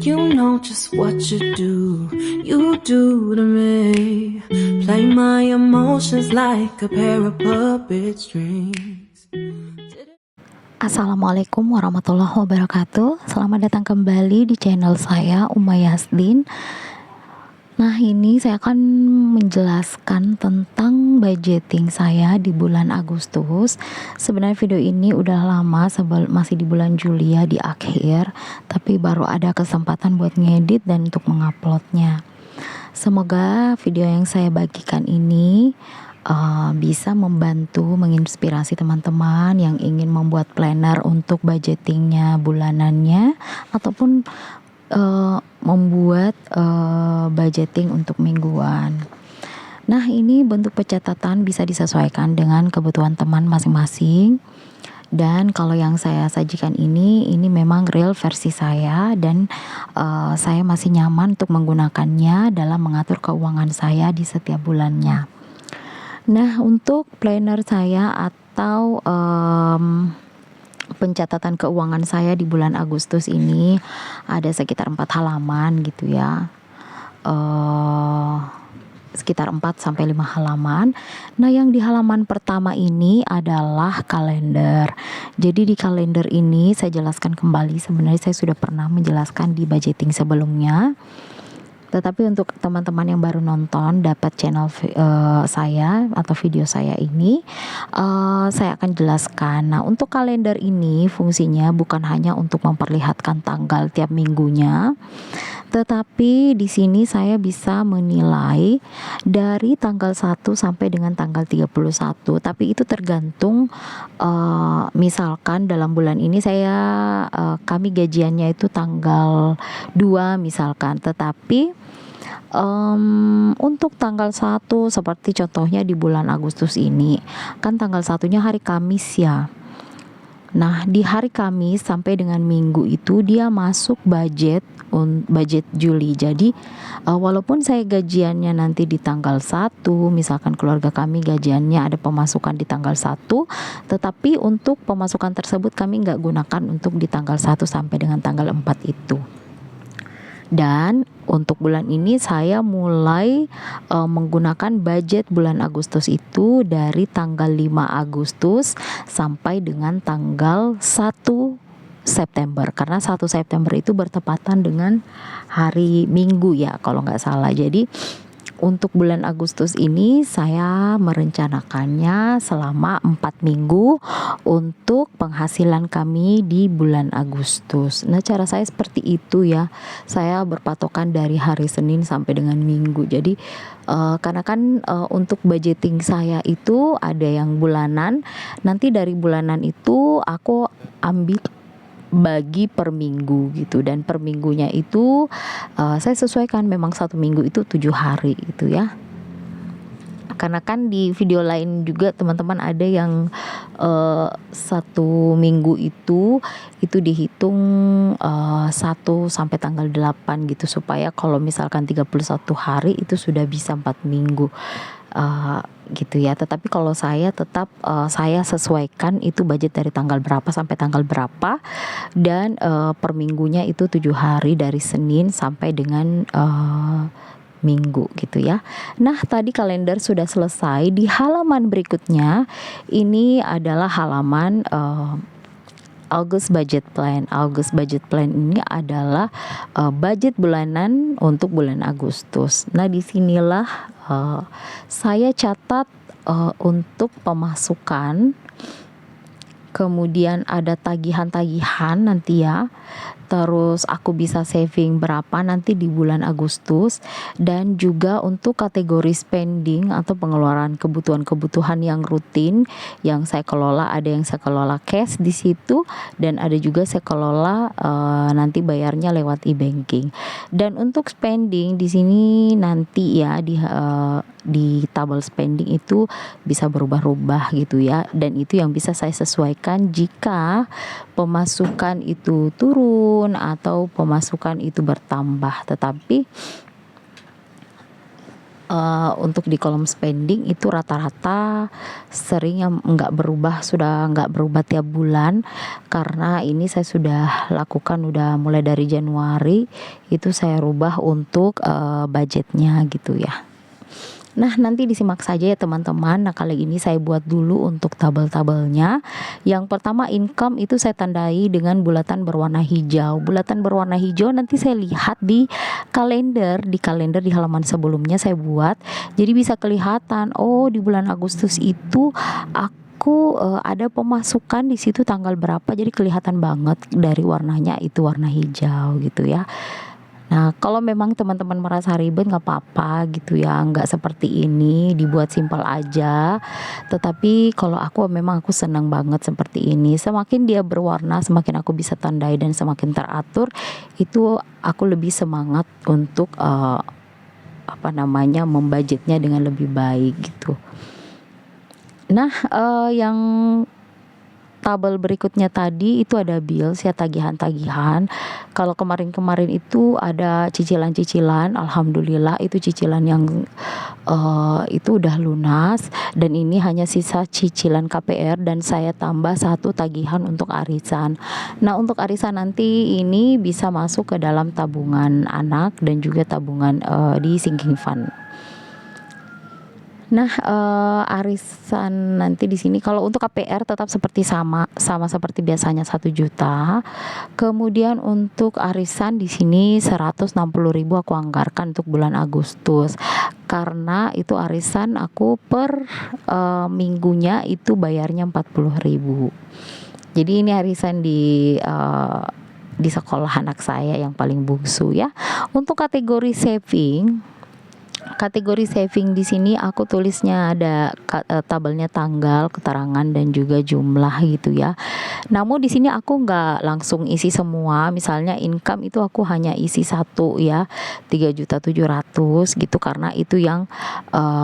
You know just what you do to me. Play my emotions like a pair of puppet strings. Assalamualaikum warahmatullahi wabarakatuh. Selamat datang kembali di channel saya, Uma Yasdin. Nah, ini saya akan menjelaskan tentang budgeting saya di bulan Agustus. Sebenarnya video ini udah lama, masih di bulan Juli ya, di akhir, tapi baru ada kesempatan buat ngedit dan untuk menguploadnya. Semoga video yang saya bagikan ini bisa membantu menginspirasi teman-teman yang ingin membuat planner untuk budgetingnya bulanannya, ataupun membuat budgeting untuk mingguan. Nah, ini bentuk pencatatan bisa disesuaikan dengan kebutuhan teman masing-masing. Dan kalau yang saya sajikan ini memang real versi saya, dan saya masih nyaman untuk menggunakannya dalam mengatur keuangan saya di setiap bulannya. Nah, untuk planner saya atau pencatatan keuangan saya di bulan Agustus ini ada sekitar 4 halaman gitu ya, sekitar 4-5 halaman. Nah, yang di halaman pertama ini adalah kalender. Jadi di kalender ini saya jelaskan kembali, sebenarnya saya sudah pernah menjelaskan di budgeting sebelumnya, tetapi untuk teman-teman yang baru nonton dapat channel saya atau video saya ini, saya akan jelaskan. Nah, untuk kalender ini fungsinya bukan hanya untuk memperlihatkan tanggal tiap minggunya, tetapi di sini saya bisa menilai dari tanggal 1 sampai dengan tanggal 31. Tapi itu tergantung, misalkan dalam bulan ini kami gajiannya itu tanggal 2 misalkan, tetapi untuk tanggal 1 seperti contohnya di bulan Agustus ini kan tanggal 1-nya hari Kamis ya. Nah, di hari Kamis sampai dengan Minggu itu dia masuk budget Juli. Jadi walaupun saya gajiannya nanti di tanggal 1, misalkan keluarga kami gajiannya ada pemasukan di tanggal 1, tetapi untuk pemasukan tersebut kami nggak gunakan untuk di tanggal 1 sampai dengan tanggal 4 itu. Dan untuk bulan ini saya mulai menggunakan budget bulan Agustus itu dari tanggal 5 Agustus sampai dengan tanggal 1 September, karena 1 September itu bertepatan dengan hari Minggu ya kalau nggak salah. Jadi untuk bulan Agustus ini saya merencanakannya selama 4 minggu untuk penghasilan kami di bulan Agustus. Nah, cara saya seperti itu ya. Saya berpatokan dari hari Senin sampai dengan Minggu. Jadi karena kan untuk budgeting saya itu ada yang bulanan. Nanti dari bulanan itu aku ambil bagi per minggu gitu, dan per minggunya itu saya sesuaikan, memang 1 minggu itu 7 hari gitu ya. Karena kan di video lain juga teman-teman ada yang 1 minggu itu dihitung 1 sampai tanggal 8 gitu, supaya kalau misalkan 31 hari itu sudah bisa 4 minggu gitu ya. Tetapi kalau saya tetap saya sesuaikan itu budget dari tanggal berapa sampai tanggal berapa, dan per minggunya itu 7 hari dari Senin sampai dengan Minggu gitu ya. Nah, tadi kalender sudah selesai. Di halaman berikutnya ini adalah halaman August budget plan. August budget plan ini adalah budget bulanan untuk bulan Agustus. Nah, disinilah saya catat untuk pemasukan, kemudian ada tagihan-tagihan nanti ya. Terus aku bisa saving berapa nanti di bulan Agustus, dan juga untuk kategori spending atau pengeluaran kebutuhan-kebutuhan yang rutin yang saya kelola. Ada yang saya kelola cash di situ, dan ada juga saya kelola nanti bayarnya lewat e-banking. Dan untuk spending di sini nanti ya di tabel spending itu bisa berubah-ubah gitu ya, dan itu yang bisa saya sesuaikan jika pemasukan itu turun atau pemasukan itu bertambah. Tetapi Untuk di kolom spending itu rata-rata sering yang sudah nggak berubah tiap bulan, karena ini saya sudah lakukan udah mulai dari Januari, itu saya rubah untuk budgetnya gitu ya. Nah, nanti disimak saja ya teman-teman. Nah, kali ini saya buat dulu untuk tabel-tabelnya. Yang pertama, income itu saya tandai dengan bulatan berwarna hijau. Bulatan berwarna hijau nanti saya lihat di kalender, di halaman sebelumnya saya buat. Jadi bisa kelihatan, oh di bulan Agustus itu aku ada pemasukan di situ tanggal berapa. Jadi kelihatan banget dari warnanya itu warna hijau gitu ya. Nah, kalau memang teman-teman merasa ribet nggak apa-apa gitu ya, nggak seperti ini, dibuat simpel aja. Tetapi kalau aku senang banget seperti ini. Semakin dia berwarna, semakin aku bisa tandai dan semakin teratur, itu aku lebih semangat untuk membudgetnya dengan lebih baik gitu. Nah, yang tabel berikutnya tadi itu ada bills ya, tagihan-tagihan. Kalau kemarin-kemarin itu ada cicilan-cicilan, alhamdulillah itu cicilan yang itu udah lunas, dan ini hanya sisa cicilan KPR dan saya tambah satu tagihan untuk arisan. Nah, untuk arisan nanti ini bisa masuk ke dalam tabungan anak dan juga tabungan di sinking fund. Nah, arisan nanti di sini kalau untuk KPR tetap seperti sama seperti biasanya 1 juta. Kemudian untuk arisan di sini 160.000 aku anggarkan untuk bulan Agustus. Karena itu arisan aku per minggunya itu bayarnya 40.000. Jadi ini arisan di sekolah anak saya yang paling bungsu ya. Untuk kategori saving di sini aku tulisnya ada tabelnya tanggal, keterangan dan juga jumlah gitu ya. Namun di sini aku nggak langsung isi semua. Misalnya income itu aku hanya isi satu ya, 3.700.000 gitu, karena itu yang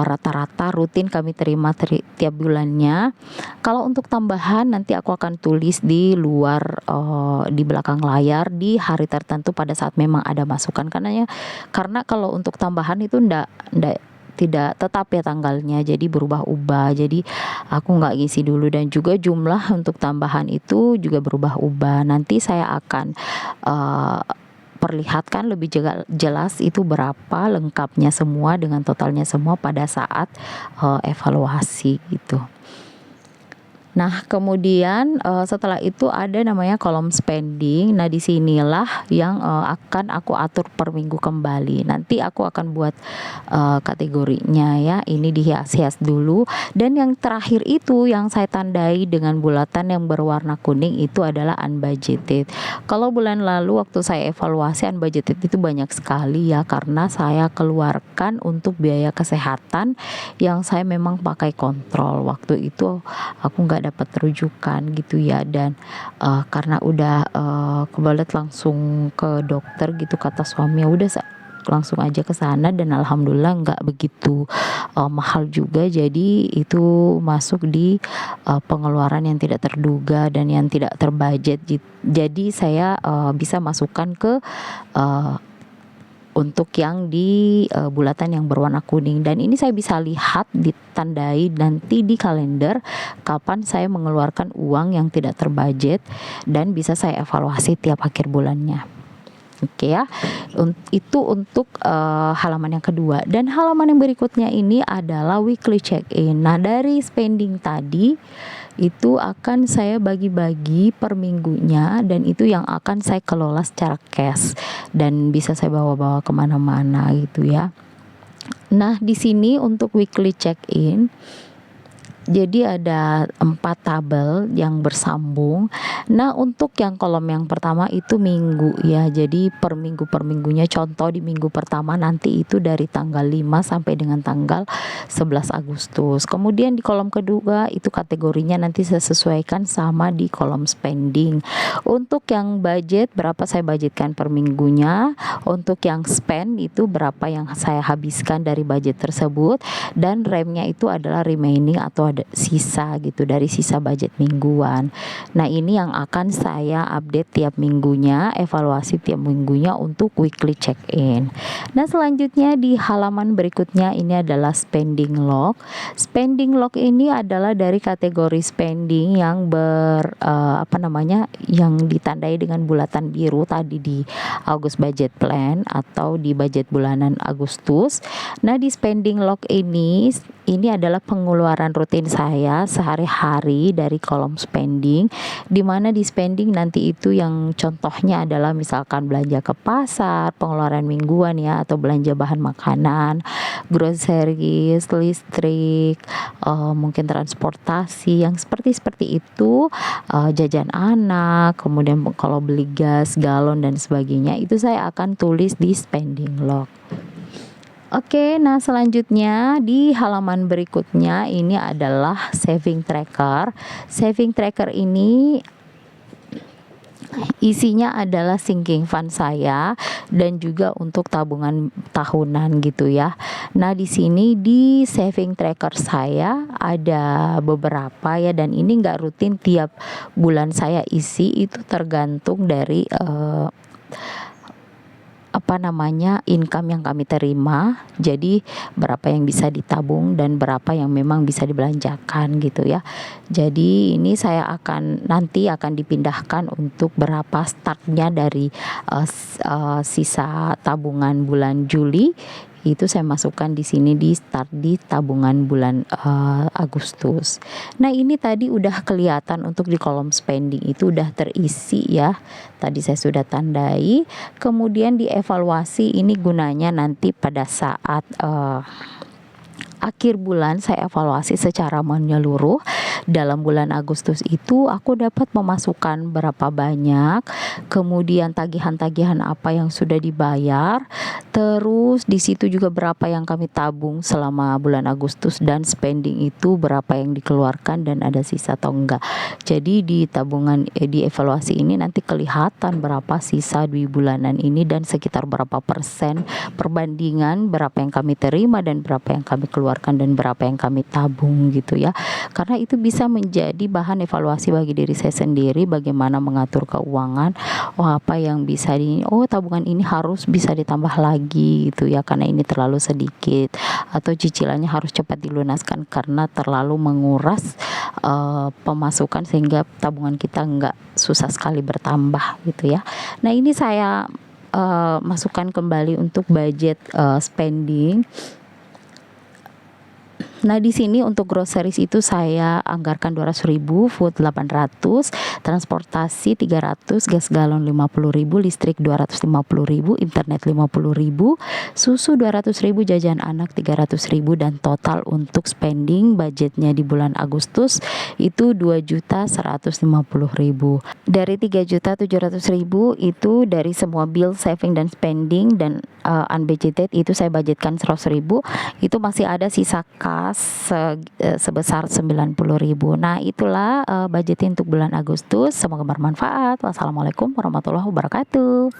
rata-rata rutin kami terima tiap bulannya. Kalau untuk tambahan nanti aku akan tulis di luar di belakang layar di hari tertentu pada saat memang ada masukan, karena kalau untuk tambahan itu tidak tetap ya tanggalnya, jadi berubah-ubah. Jadi aku nggak ngisi dulu, dan juga jumlah untuk tambahan itu juga berubah-ubah. Nanti saya akan perlihatkan lebih jelas itu berapa lengkapnya semua dengan totalnya semua pada saat evaluasi gitu. Nah, kemudian setelah itu ada namanya kolom spending. Nah, disinilah yang akan aku atur per minggu kembali. Nanti aku akan buat kategorinya ya. Ini dihias-hias dulu. Dan yang terakhir itu yang saya tandai dengan bulatan yang berwarna kuning itu adalah unbudgeted. Kalau bulan lalu waktu saya evaluasi, unbudgeted itu banyak sekali ya, karena saya keluarkan untuk biaya kesehatan yang saya memang pakai kontrol. Waktu itu aku nggak dapat rujukan gitu ya, dan karena udah kebelet langsung ke dokter gitu, kata suami udah langsung aja ke sana, dan alhamdulillah nggak begitu mahal juga. Jadi itu masuk di pengeluaran yang tidak terduga dan yang tidak terbudget. Jadi saya bisa masukkan ke untuk yang di bulatan yang berwarna kuning, dan ini saya bisa lihat ditandai nanti di kalender kapan saya mengeluarkan uang yang tidak terbudget, dan bisa saya evaluasi tiap akhir bulannya. Oke ya, itu untuk halaman yang kedua. Dan halaman yang berikutnya ini adalah weekly check-in. Nah, dari spending tadi itu akan saya bagi-bagi per minggunya, dan itu yang akan saya kelola secara cash dan bisa saya bawa-bawa kemana-mana gitu ya. Nah, di sini untuk weekly check-in jadi ada 4 tabel yang bersambung. Nah, untuk yang kolom yang pertama itu minggu ya. Jadi per minggunya, contoh di minggu pertama nanti itu dari tanggal 5 sampai dengan tanggal 11 Agustus. Kemudian di kolom kedua itu kategorinya nanti saya sesuaikan sama di kolom spending. Untuk yang budget, berapa saya budgetkan per minggunya. Untuk yang spend itu berapa yang saya habiskan dari budget tersebut, dan remnya itu adalah remaining atau sisa gitu dari sisa budget mingguan. Nah, ini yang akan saya update tiap minggunya, evaluasi tiap minggunya untuk weekly check-in. Nah, selanjutnya di halaman berikutnya ini adalah spending log. Spending log ini adalah dari kategori spending yang yang ditandai dengan bulatan biru tadi di August budget plan atau di budget bulanan Agustus. Nah, di spending log ini adalah pengeluaran rutin saya sehari-hari dari kolom spending, di mana di spending nanti itu yang contohnya adalah misalkan belanja ke pasar, pengeluaran mingguan ya, atau belanja bahan makanan, groceries, listrik, mungkin transportasi yang seperti itu, jajan anak, kemudian kalau beli gas, galon dan sebagainya itu saya akan tulis di spending log. Oke, nah selanjutnya di halaman berikutnya ini adalah saving tracker. Saving tracker ini isinya adalah sinking fund saya dan juga untuk tabungan tahunan gitu ya. Nah, di sini di saving tracker saya ada beberapa ya, dan ini nggak rutin tiap bulan saya isi, itu tergantung dari income yang kami terima. Jadi berapa yang bisa ditabung dan berapa yang memang bisa dibelanjakan gitu ya. Jadi ini saya nanti akan dipindahkan untuk berapa startnya dari sisa tabungan bulan Juli. Itu saya masukkan di sini di start di tabungan bulan Agustus. Nah, ini tadi udah kelihatan untuk di kolom spending itu udah terisi ya. Tadi saya sudah tandai. Kemudian di evaluasi ini gunanya nanti pada saat akhir bulan saya evaluasi secara menyeluruh. Dalam bulan Agustus itu aku dapat memasukkan berapa banyak, kemudian tagihan-tagihan apa yang sudah dibayar, terus di situ juga berapa yang kami tabung selama bulan Agustus, dan spending itu berapa yang dikeluarkan dan ada sisa atau enggak. Jadi di tabungan di evaluasi ini nanti kelihatan berapa sisa di bulanan ini dan sekitar berapa persen perbandingan berapa yang kami terima dan berapa yang kami keluarkan dan berapa yang kami tabung gitu ya. Karena itu bisa menjadi bahan evaluasi bagi diri saya sendiri, bagaimana mengatur keuangan. Apa yang bisa tabungan ini harus bisa ditambah lagi gitu ya, karena ini terlalu sedikit, atau cicilannya harus cepat dilunaskan karena terlalu menguras pemasukan sehingga tabungan kita nggak susah sekali bertambah gitu ya. Nah, ini saya masukkan kembali untuk budget spending. Nah, di sini untuk groceries itu saya anggarkan 200.000, food 800, transportasi 300, gas galon 50.000, listrik 250.000, internet 50.000, susu 200.000, jajan anak 300.000, dan total untuk spending budgetnya di bulan Agustus itu 2.150.000. Dari 3.700.000 itu dari semua bill, saving dan spending dan unbudgeted itu saya budgetkan 100.000, itu masih ada sisa kas sebesar 90.000. Nah, itulah budgeting untuk bulan Agustus. Semoga bermanfaat. Wassalamualaikum warahmatullahi wabarakatuh.